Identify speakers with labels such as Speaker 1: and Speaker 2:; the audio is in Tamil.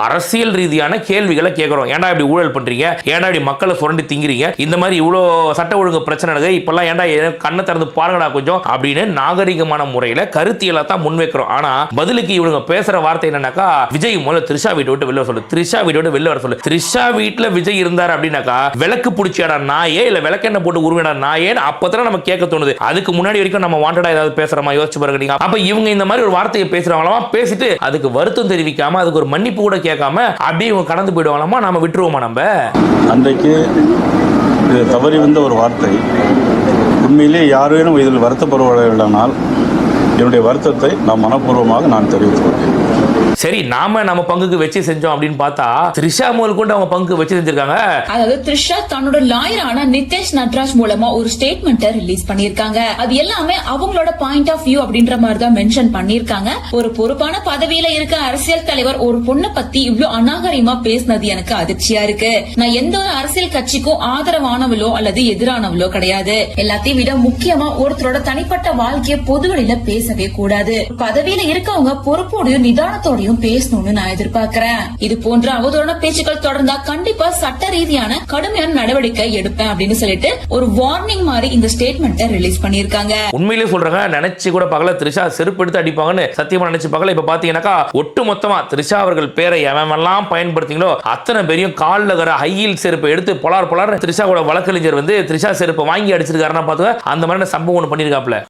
Speaker 1: அரசியல் ரீதியான கேள்விகளை கேட்கிறோம். ஏன்டா இப்படி ஊழல் பண்றீங்க, ஏன்டா இப்படி மக்களை சுரண்டி திங்கிறீங்க, இந்த மாதிரி இவ்வளோ சட்ட ஒழுங்கு பிரச்சனை இருக்கு, இப்பெல்லாம் ஏன்டா கண்ணை திறந்து பாருங்கடா கொஞ்சம் அப்படின்னு நாகரிகமான முறையில் கருத்தியலை தான் முன்வைக்கிறோம். ஆனா பதிலுக்கு இவங்க பேசுற வார்த்தை என்னன்னாக்கா, விஜய் முதல்ல த்ரிஷா வீட்டை விட்டு வெளில சொல்லு, த்ரிஷா வீட்டை விட்டு வெளில வர சொல்லு. த்ரிஷா வீட்டுல விஜய் இருந்தார் அப்படின்னாக்கா விளக்கு பிடிச்சியாடா நாயே, இல்ல விளக்கெண்ணெய் போட்டு உருவிடா நாயேன்னு அப்பதான் நம்ம கேட்க தோணுது. அதுக்கு முன்னாடி வரைக்கும் நம்ம வாண்டடா ஏதாவது பேசுறோமா யோசிச்சு பாருங்க. அப்ப இவங்க இந்த மாதிரி ஒரு வார்த்தையை பேசுறாங்களா, பேசிட்டு அதுக்கு வருத்தம் தெரிவிக்காம அதுக்கு ஒரு மன்னிப்பு கூட கேட்காம அப்படியே இவங்க கடந்து போயிடுவாங்களாமா, நாம விட்டுருவோமா? நம்ம
Speaker 2: அன்றைக்கு தவறி வந்த ஒரு வார்த்தை உண்மையிலே யாரேனும் இதில் வருத்தப்படுவதானால் என்னுடைய வருத்தத்தை நான் மனப்பூர்வமாக நான் தெரிவித்துக் கொண்டேன்.
Speaker 1: சரி, நாம நம்ம பங்குக்கு வச்சு செஞ்சோம் அப்படின்னு பார்த்தா த்ரிஷா முதல் கொண்டு அவங்க பங்கு வச்சு செஞ்சிருக்காங்க.
Speaker 3: அதாவது த்ரிஷா தன்னோட லாயரான நிதேஷ் நட்ராஜ் மூலமா ஒரு ஸ்டேட்மெண்ட் ரிலீஸ் பண்ணிருக்காங்க. அது எல்லாமே அவங்களோட பாயிண்ட் ஆஃப் வியூ அப்படின்ற மாதிரி தான் மென்ஷன் பண்ணிருக்காங்க. ஒரு பொறுப்பான பதவியில இருக்க அரசியல் தலைவர் ஒரு பொண்ணை பத்தி இவ்வளவு அநாகரிகமா பேசினது எனக்கு அதிர்ச்சியா இருக்கு. நான் எந்த ஒரு அரசியல் கட்சிக்கும் ஆதரவானவளோ அல்லது எதிரானவளோ கிடையாது. எல்லாத்தையும் விட முக்கியமா ஒருத்தரோட தனிப்பட்ட வாழ்க்கைய பொதுவெளியில பேசவே கூடாது. பதவியில இருக்கவங்க பொறுப்போடையும் நிதானத்தோடையும் பேசணும்னு நான் எதிர்பார்க்கிறேன். இது போன்ற அவதூறான பேச்சுக்கள் தொடர்ந்தா கண்டிப்பா சட்ட ரீதியான கடுமையான நடவடிக்கை எடுப்பேன் அப்படின்னு சொல்லிட்டு ஒரு வார்னிங் மாதிரி இந்த ஸ்டேட்மெண்ட்டை ரிலீஸ் பண்ணிருக்காங்க.
Speaker 1: உண்மையிலேயே சொல்றாங்க, நினைச்சு கூட பார்க்கல த்ரிஷா செருப்பு எடுத்து அடிப்பாங்கன்னு, சத்தியமா நினைச்சு பார்க்கல. இப்ப பாத்தீங்கன்னாக்கா ஒட்டு மொத்தமா த்ரிஷா அவர்கள் பேரை எவெல்லாம் பயன்படுத்திங்களோ அத்தனை பேரையும் காலில் வர ஹையில் செருப்பு எடுத்து பொலார் த்ரிஷாவோட வழக்கறிஞர் வந்து த்ரிஷா செருப்பு வாங்கி அடிச்சிருக்காருன்னா பாத்துக்க, அந்த மாதிரி சம்பவம் ஒன்று பண்ணிருக்காப்ல.